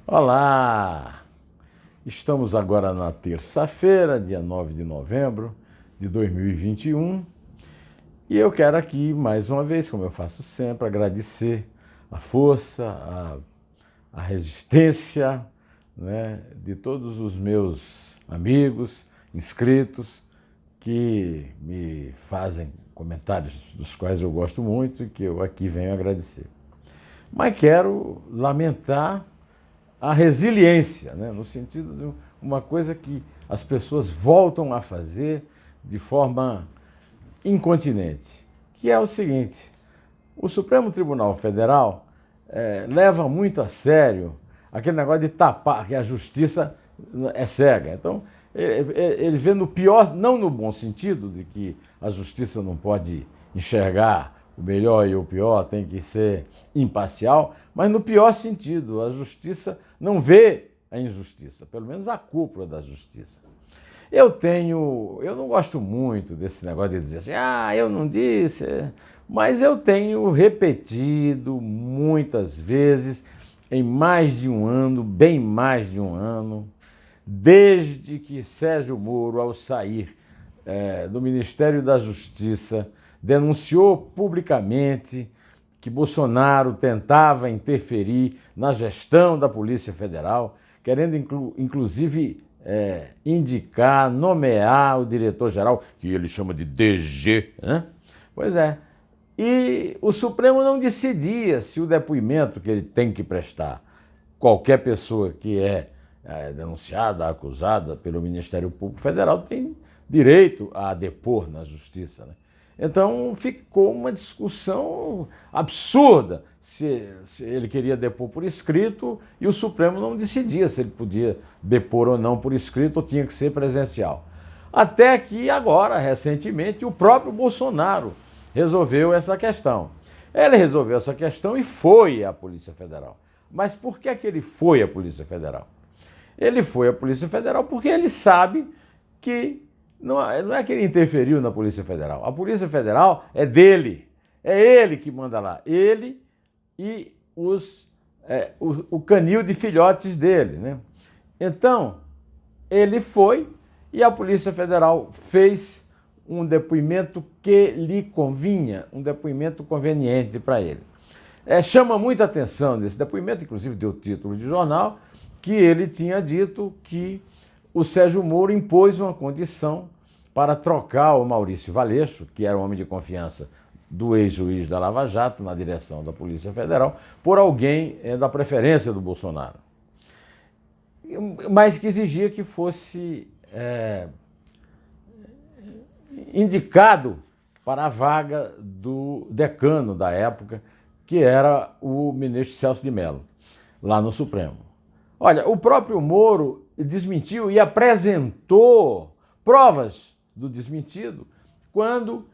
Olá! Estamos agora na terça-feira, dia 9 de novembro de 2021, e eu quero aqui, mais uma vez, como eu faço sempre, agradecer a força, a resistência, né, de todos os meus amigos, inscritos, que me fazem comentários dos quais eu gosto muito e que eu aqui venho agradecer. Mas quero lamentar a resiliência, né? No sentido de uma coisa que as pessoas voltam a fazer de forma incontinente, que é o seguinte: o Supremo Tribunal Federal leva muito a sério aquele negócio de tapar, que a justiça é cega. Então, ele vê no pior, não no bom sentido, de que a justiça não pode enxergar o melhor e o pior, tem que ser imparcial, mas no pior sentido, a justiça não vê a injustiça, pelo menos a cúpula da justiça. Eu não gosto muito desse negócio de dizer assim, eu não disse, mas eu tenho repetido muitas vezes, em mais de um ano, bem mais de um ano, desde que Sérgio Moro, ao sair do Ministério da Justiça, denunciou publicamente que Bolsonaro tentava interferir na gestão da Polícia Federal, querendo inclusive indicar, nomear o diretor-geral, que ele chama de DG, né? Pois é. E o Supremo não decidia se o depoimento que ele tem que prestar, qualquer pessoa que é denunciada, acusada pelo Ministério Público Federal tem direito a depor na justiça, né? Então ficou uma discussão absurda se ele queria depor por escrito e o Supremo não decidia se ele podia depor ou não por escrito ou tinha que ser presencial. Até que agora, recentemente, o próprio Bolsonaro resolveu essa questão. Ele resolveu essa questão e foi à Polícia Federal. Mas por que ele foi à Polícia Federal? Ele foi à Polícia Federal porque ele sabe que não é que ele interferiu na Polícia Federal. A Polícia Federal é dele. É ele que manda lá. Ele e o canil de filhotes dele, né? Então, ele foi e a Polícia Federal fez um depoimento que lhe convinha, um depoimento conveniente para ele. Chama muita atenção desse depoimento, inclusive deu título de jornal, que ele tinha dito que o Sérgio Moro impôs uma condição para trocar o Maurício Valeixo, que era um homem de confiança do ex-juiz da Lava Jato, na direção da Polícia Federal, por alguém da preferência do Bolsonaro. Mas que exigia que fosse indicado para a vaga do decano da época, que era o ministro Celso de Mello, lá no Supremo. Olha, o próprio Moro desmentiu e apresentou provas do desmentido quando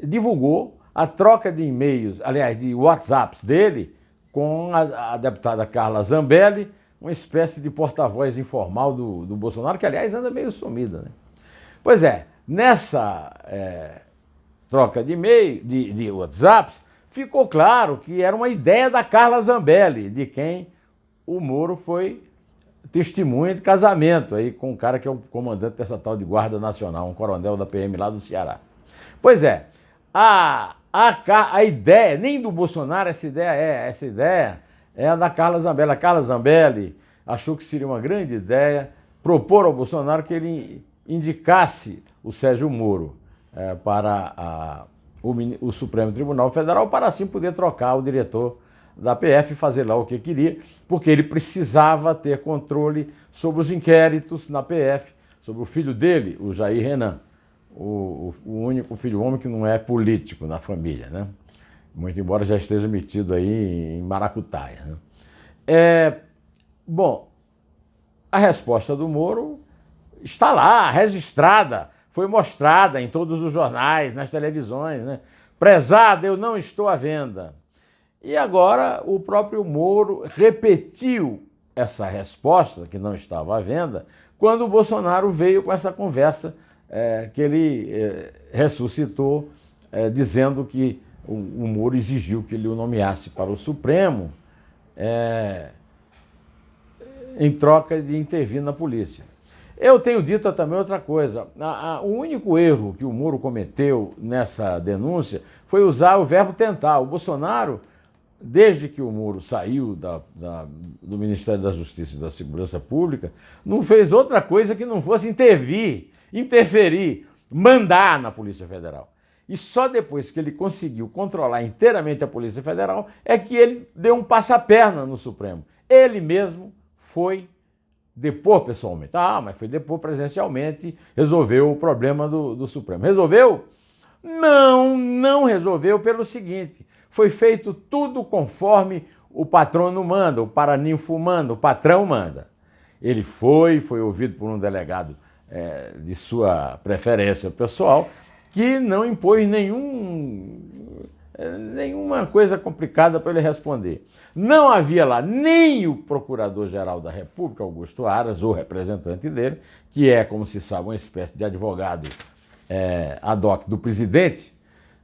divulgou a troca de e-mails, aliás, de WhatsApps dele com a deputada Carla Zambelli, uma espécie de porta-voz informal do Bolsonaro, que, aliás, anda meio sumida, né? Pois é, nessa troca de e-mail, de WhatsApps, ficou claro que era uma ideia da Carla Zambelli, de quem o Moro foi testemunha de casamento aí com um cara que é o comandante dessa tal de Guarda Nacional, um coronel da PM lá do Ceará. Pois é, a ideia, nem do Bolsonaro essa ideia é a da Carla Zambelli. A Carla Zambelli achou que seria uma grande ideia propor ao Bolsonaro que ele indicasse o Sérgio Moro para o Supremo Tribunal Federal, para assim poder trocar o diretor da PF e fazer lá o que queria, porque ele precisava ter controle sobre os inquéritos na PF, sobre o filho dele, o Jair Renan, o único filho homem que não é político na família, né? Muito embora já esteja metido aí em maracutaia, né? Bom, a resposta do Moro está lá, registrada, foi mostrada em todos os jornais, nas televisões, né? Prezado, eu não estou à venda. E agora o próprio Moro repetiu essa resposta, que não estava à venda, quando o Bolsonaro veio com essa conversa que ele ressuscitou, dizendo que o Moro exigiu que ele o nomeasse para o Supremo em troca de intervir na polícia. Eu tenho dito também outra coisa. O único erro que o Moro cometeu nessa denúncia foi usar o verbo tentar. O Bolsonaro, desde que o Moro saiu do Ministério da Justiça e da Segurança Pública, não fez outra coisa que não fosse interferir, mandar na Polícia Federal. E só depois que ele conseguiu controlar inteiramente a Polícia Federal é que ele deu um passaperna no Supremo. Ele mesmo foi depor pessoalmente. Mas foi depor presencialmente, resolveu o problema do Supremo. Resolveu? Não resolveu pelo seguinte: foi feito tudo conforme o patrono manda, o paraninfo manda, o patrão manda. Ele foi ouvido por um delegado de sua preferência pessoal, que não impôs nenhuma coisa complicada para ele responder. Não havia lá nem o Procurador-Geral da República, Augusto Aras, o representante dele, que é, como se sabe, uma espécie de advogado ad hoc do presidente,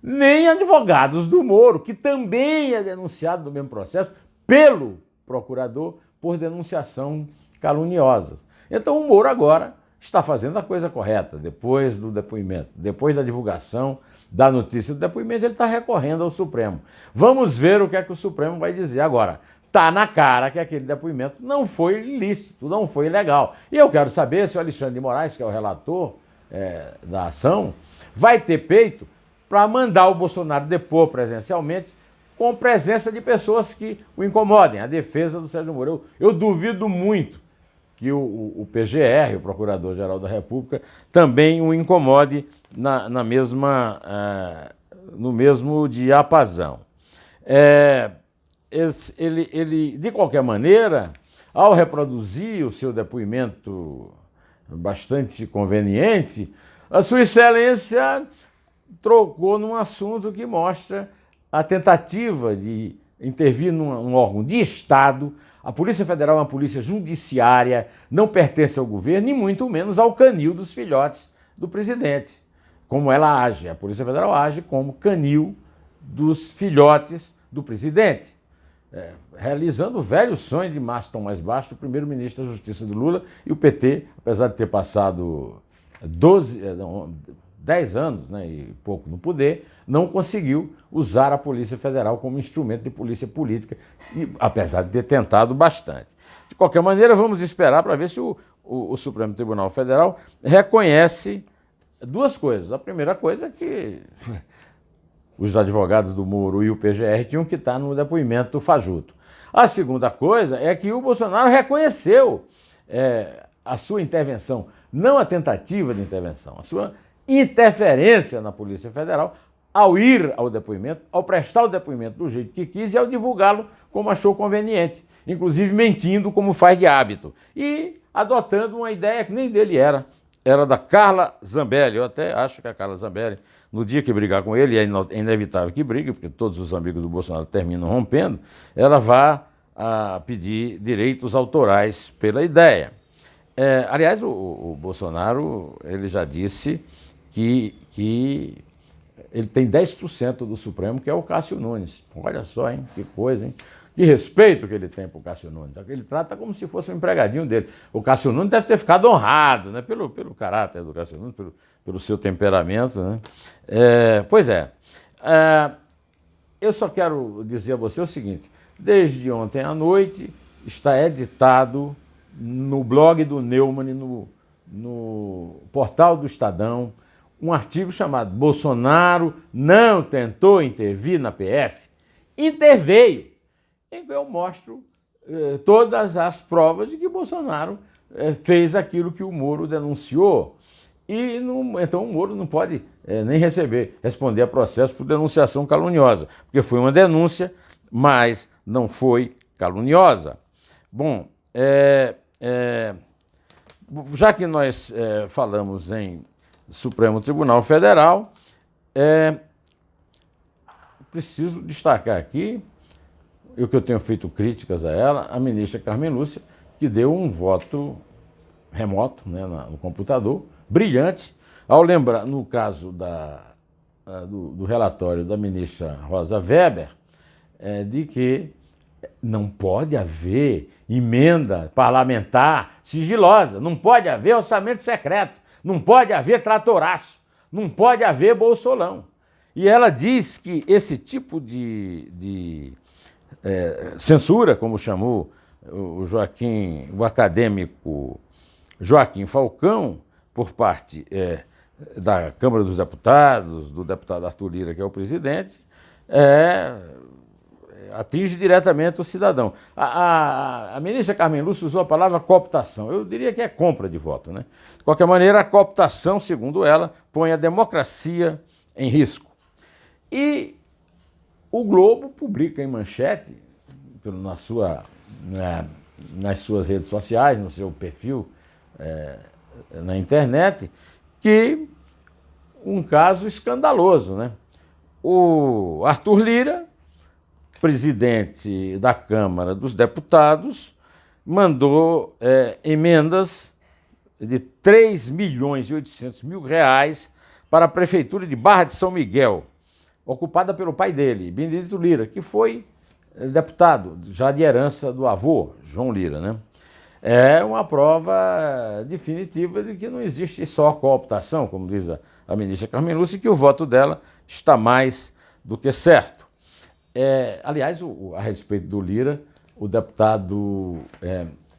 nem advogados do Moro, que também é denunciado no mesmo processo pelo procurador por denunciação caluniosa. Então o Moro agora está fazendo a coisa correta, depois do depoimento, depois da divulgação da notícia do depoimento, ele está recorrendo ao Supremo. Vamos ver o que é que o Supremo vai dizer. Agora, está na cara que aquele depoimento não foi lícito, não foi legal. E eu quero saber se o Alexandre de Moraes, que é o relator da ação, vai ter peito para mandar o Bolsonaro depor presencialmente com presença de pessoas que o incomodem, a defesa do Sérgio Moro. Eu duvido muito que o PGR, o Procurador-Geral da República, também o incomode no mesmo diapasão. Ele, de qualquer maneira, ao reproduzir o seu depoimento bastante conveniente, a Sua Excelência trocou num assunto que mostra a tentativa de intervir num órgão de Estado. A Polícia Federal é uma polícia judiciária, não pertence ao governo, nem muito menos ao canil dos filhotes do presidente. Como ela age, a Polícia Federal age como canil dos filhotes do presidente, realizando o velho sonho de mastro mais baixo do primeiro-ministro da Justiça do Lula, e o PT, apesar de ter passado 10 anos, e pouco no poder, não conseguiu usar a Polícia Federal como instrumento de polícia política, apesar de ter tentado bastante. De qualquer maneira, vamos esperar para ver se o Supremo Tribunal Federal reconhece duas coisas. A primeira coisa é que os advogados do Moro e o PGR tinham que estar no depoimento fajuto. A segunda coisa é que o Bolsonaro reconheceu a sua intervenção, não a tentativa de intervenção, a sua interferência na Polícia Federal ao ir ao depoimento, ao prestar o depoimento do jeito que quis e ao divulgá-lo como achou conveniente, inclusive mentindo como faz de hábito e adotando uma ideia que nem dele era da Carla Zambelli. Eu até acho que a Carla Zambelli, no dia que brigar com ele, é inevitável que brigue, porque todos os amigos do Bolsonaro terminam rompendo, ela vai pedir direitos autorais pela ideia. Aliás, o Bolsonaro ele já disse que ele tem 10% do Supremo, que é o Cássio Nunes. Olha só, hein? Que coisa, hein? Que respeito que ele tem por Cássio Nunes. Ele trata como se fosse um empregadinho dele. O Cássio Nunes deve ter ficado honrado, né? Pelo caráter do Cássio Nunes, pelo seu temperamento, né? Eu só quero dizer a você o seguinte: desde ontem à noite está editado no blog do Neumann, no portal do Estadão, um artigo chamado "Bolsonaro não tentou intervir na PF, interveio", em que eu mostro todas as provas de que Bolsonaro fez aquilo que o Moro denunciou. Então o Moro não pode nem responder a processo por denunciação caluniosa, porque foi uma denúncia, mas não foi caluniosa. Bom, já que nós falamos em Supremo Tribunal Federal, preciso destacar aqui, o que eu tenho feito críticas a ela, a ministra Carmen Lúcia, que deu um voto remoto, no computador, brilhante, ao lembrar, no caso do relatório da ministra Rosa Weber, de que Não pode haver emenda parlamentar sigilosa, não pode haver orçamento secreto, não pode haver tratoraço, não pode haver bolsolão. E ela diz que esse tipo de censura, como chamou o acadêmico Joaquim Falcão, por parte da Câmara dos Deputados, do deputado Arthur Lira, que é o presidente, atinge diretamente o cidadão. A ministra Carmen Lúcia usou a palavra cooptação. Eu diria que é compra de voto, né? De qualquer maneira, a cooptação, segundo ela, põe a democracia em risco. E o Globo publica em manchete, nas suas redes sociais, no seu perfil na internet, que um caso escandaloso, né? O Arthur Lira, presidente da Câmara dos Deputados, mandou emendas de 3.800.000 para a Prefeitura de Barra de São Miguel, ocupada pelo pai dele, Benedito Lira, que foi deputado já de herança do avô, João Lira, né? É uma prova definitiva de que não existe só cooptação, como diz a ministra Carmen Lúcia, e que o voto dela está mais do que certo. Aliás, a respeito do Lira, o deputado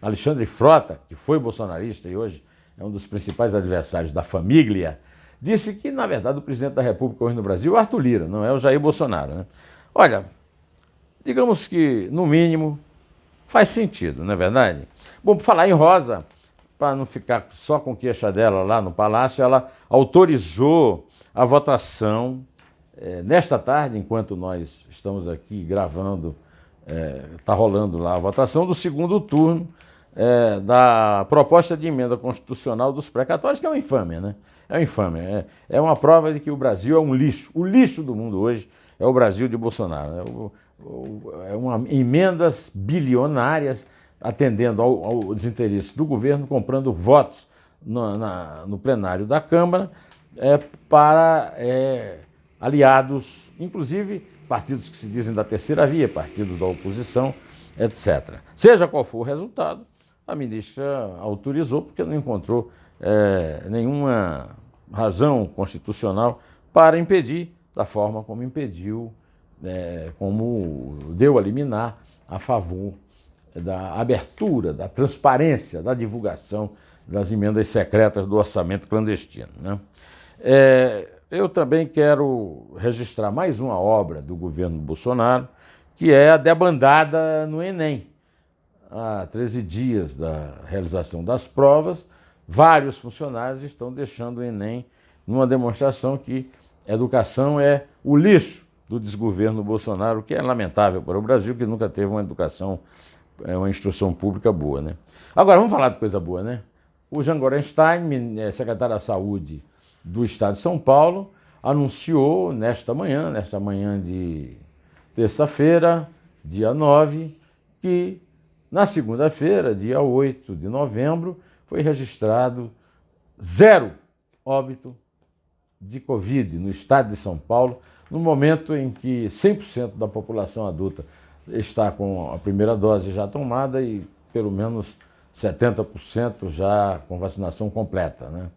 Alexandre Frota, que foi bolsonarista e hoje é um dos principais adversários da família, disse que, na verdade, o presidente da República hoje no Brasil é o Arthur Lira, não é o Jair Bolsonaro, né? Olha, digamos que, no mínimo, faz sentido, não é verdade? Bom, por falar em Rosa, para não ficar só com queixa dela lá no Palácio, ela autorizou a votação nesta tarde, enquanto nós estamos aqui gravando, está rolando lá a votação do segundo turno da proposta de emenda constitucional dos precatórios, que é uma infâmia, né? É uma infâmia. É uma prova de que o Brasil é um lixo. O lixo do mundo hoje é o Brasil de Bolsonaro, né? Emendas bilionárias atendendo ao desinteresse do governo, comprando votos no plenário da Câmara para aliados, inclusive partidos que se dizem da terceira via, partidos da oposição, etc. Seja qual for o resultado, a ministra autorizou porque não encontrou nenhuma razão constitucional para impedir, da forma como impediu, como deu a liminar a favor da abertura, da transparência, da divulgação das emendas secretas do orçamento clandestino, né? Eu também quero registrar mais uma obra do governo Bolsonaro, que é a debandada no Enem. Há 13 dias da realização das provas, vários funcionários estão deixando o Enem numa demonstração que educação é o lixo do desgoverno Bolsonaro, o que é lamentável para o Brasil, que nunca teve uma educação, uma instrução pública boa, né? Agora, vamos falar de coisa boa, né? O Jean Gorenstein, secretário da Saúde do Estado de São Paulo, anunciou nesta manhã de terça-feira, dia 9, que na segunda-feira, dia 8 de novembro, foi registrado 0 óbito de Covid no estado de São Paulo, no momento em que 100% da população adulta está com a primeira dose já tomada e pelo menos 70% já com vacinação completa, né?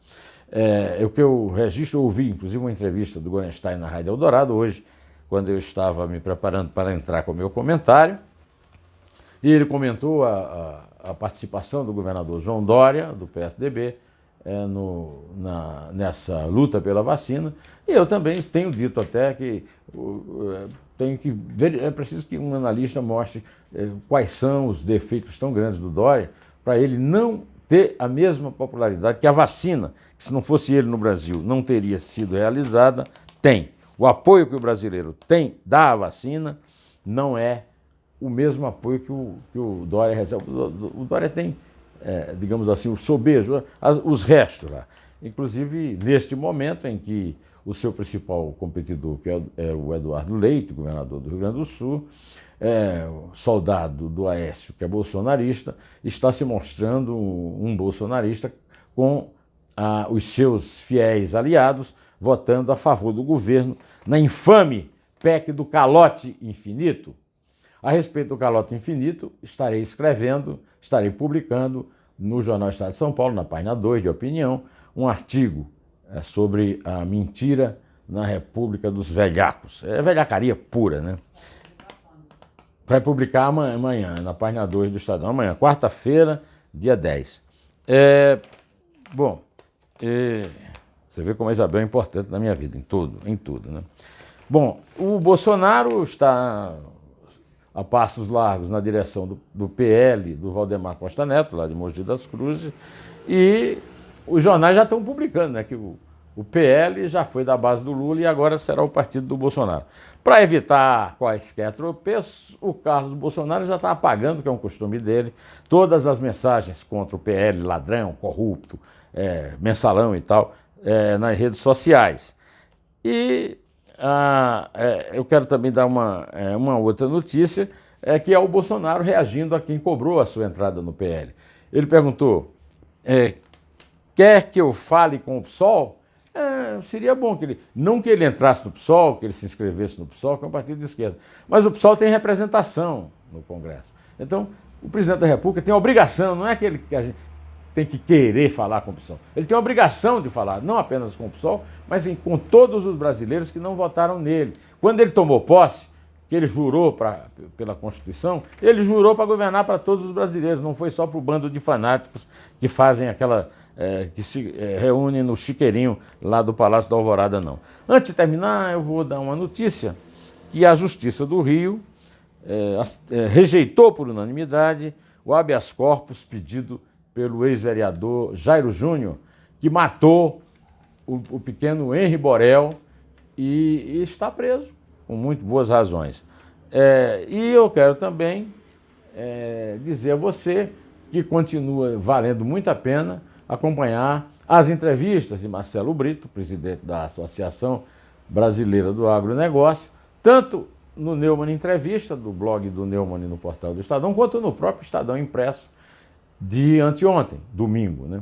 O que eu registro, eu ouvi inclusive uma entrevista do Gorenstein na Rádio Eldorado hoje, quando eu estava me preparando para entrar com o meu comentário, e ele comentou a participação do governador João Dória, do PSDB, nessa luta pela vacina, e eu também tenho dito até que é preciso que um analista mostre quais são os defeitos tão grandes do Dória, para ele não ter a mesma popularidade que a vacina, que se não fosse ele no Brasil não teria sido realizada, tem. O apoio que o brasileiro tem da vacina não é o mesmo apoio que o Dória recebe. O Dória tem, digamos assim, o sobejo, os restos lá. Inclusive, neste momento em que o seu principal competidor, que é o Eduardo Leite, governador do Rio Grande do Sul, soldado do Aécio, que é bolsonarista, está se mostrando um bolsonarista com os seus fiéis aliados votando a favor do governo na infame PEC do calote infinito. A respeito do calote infinito, estarei escrevendo, estarei publicando no Jornal Estado de São Paulo, na página 2 de opinião, um artigo sobre a mentira na República dos Velhacos. É velhacaria pura, né? Vai publicar amanhã, na página 2 do Estadão, amanhã, quarta-feira, dia 10. Você vê como a Isabel é importante na minha vida, em tudo, né? Bom, o Bolsonaro está a passos largos na direção do PL, do Valdemar Costa Neto, lá de Mogi das Cruzes, e os jornais já estão publicando, né, que o PL já foi da base do Lula e agora será o partido do Bolsonaro. Para evitar quaisquer tropeços, o Carlos Bolsonaro já está apagando, que é um costume dele, todas as mensagens contra o PL, ladrão, corrupto, mensalão e tal, nas redes sociais. E eu quero também dar uma outra notícia, que é o Bolsonaro reagindo a quem cobrou a sua entrada no PL. Ele perguntou, quer que eu fale com o PSOL? Seria bom não que ele entrasse no PSOL, que ele se inscrevesse no PSOL, que é um partido de esquerda, mas o PSOL tem representação no Congresso. Então, o presidente da República tem a obrigação, não é que a gente tem que querer falar com o PSOL. Ele tem a obrigação de falar, não apenas com o PSOL, mas com todos os brasileiros que não votaram nele. Quando ele tomou posse, que ele jurou pela Constituição, ele jurou para governar para todos os brasileiros, não foi só para o bando de fanáticos que fazem que se reúnem no chiqueirinho lá do Palácio da Alvorada, não. Antes de terminar, eu vou dar uma notícia que a Justiça do Rio rejeitou por unanimidade o habeas corpus pedido pelo ex-vereador Jairo Júnior, que matou o pequeno Henri Borel e está preso, com muito boas razões. E eu quero também dizer a você que continua valendo muito a pena acompanhar as entrevistas de Marcelo Brito, presidente da Associação Brasileira do Agronegócio, tanto no Neumann Entrevista, do blog do Neumann no portal do Estadão, quanto no próprio Estadão Impresso de anteontem, domingo, né?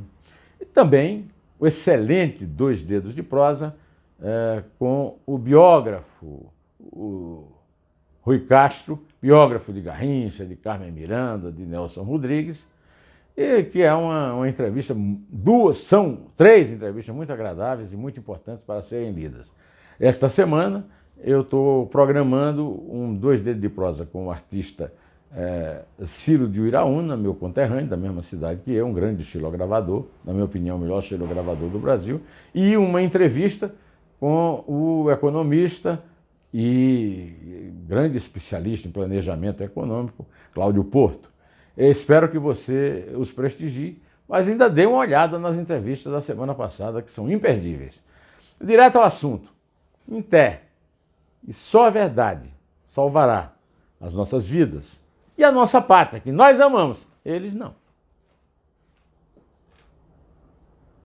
E também o excelente Dois Dedos de Prosa com o biógrafo, o Rui Castro, biógrafo de Garrincha, de Carmen Miranda, de Nelson Rodrigues, e que é uma entrevista, são 3 entrevistas muito agradáveis e muito importantes para serem lidas. Esta semana eu estou programando um Dois Dedos de Prosa com o artista Ciro de Uiraúna, meu conterrâneo, da mesma cidade que eu, um grande xilogravador, na minha opinião, o melhor xilogravador do Brasil, e uma entrevista com o economista e grande especialista em planejamento econômico, Cláudio Porto. Eu espero que você os prestigie, mas ainda dê uma olhada nas entrevistas da semana passada, que são imperdíveis. Direto ao assunto, em té, e só a verdade salvará as nossas vidas e a nossa pátria, que nós amamos, eles não.